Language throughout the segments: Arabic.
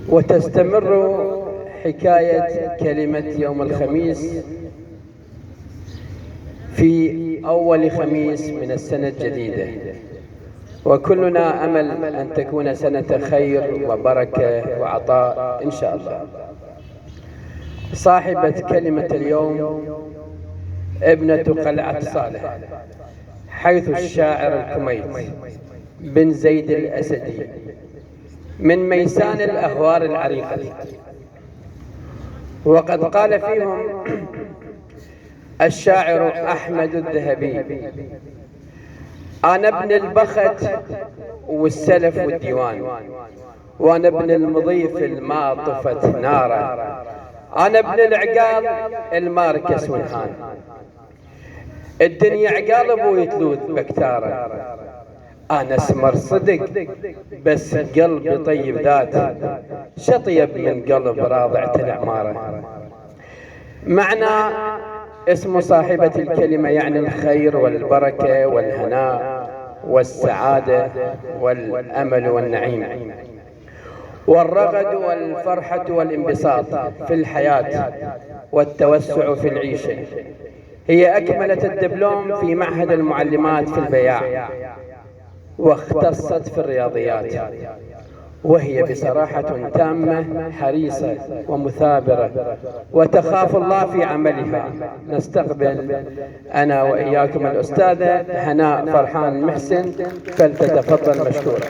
وتستمر حكاية كلمة يوم الخميس في أول خميس من السنة الجديدة، وكلنا أمل أن تكون سنة خير وبركة وعطاء إن شاء الله. صاحبة كلمة اليوم ابنة قلعة صالح، حيث الشاعر الكميت بن زيد الأسدي من ميسان الأهوار العريقة، وقد قال فيهم الشاعر أحمد الذهبي: أنا ابن البخت والسلف والديوان، وأنا ابن المضيف الما طفت ناره، أنا ابن العقال الماركس والهان، الدنيا عقال ابوي تلوذ بكتاره، أنا اسمر صدق بس قلبي طيب ذات، شطيب من قلب راضعة العمارة. معنى اسم صاحبة الكلمة يعني الخير والبركة والهناء والسعادة والأمل والنعيم والرغد والفرحة والانبساط في الحياة والتوسع في العيشة. هي أكملت الدبلوم في معهد المعلمات في البياع، واختصت في الرياضيات، وهي بصراحة تامة حريصة ومثابرة وتخاف الله في عملها. نستقبل أنا وإياكم الأستاذة هناء فرحان محسن، فلتتفضل مشكورة.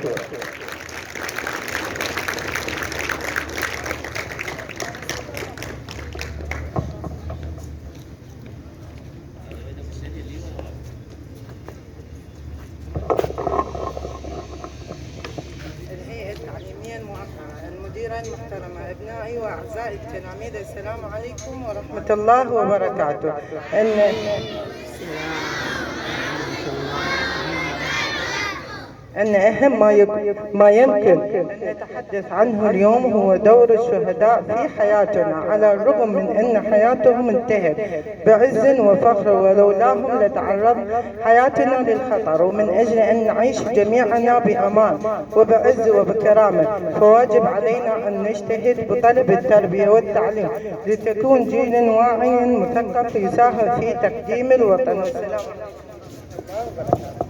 المديرة المحترمة، أبنائي وأعزائي التلاميذ، السلام عليكم ورحمة الله وبركاته. أن أهم ما يمكن أن نتحدث عنه اليوم هو دور الشهداء في حياتنا، على الرغم من أن حياتهم انتهت بعز وفخر، ولولاهم لتعرض حياتنا للخطر. ومن أجل أن نعيش جميعنا بأمان وبعز وبكرامة، فواجب علينا أن نجتهد بطلب التربية والتعليم لتكون جيل واعي مثقف يساهم في تقديم الوطن. والسلام عليكم.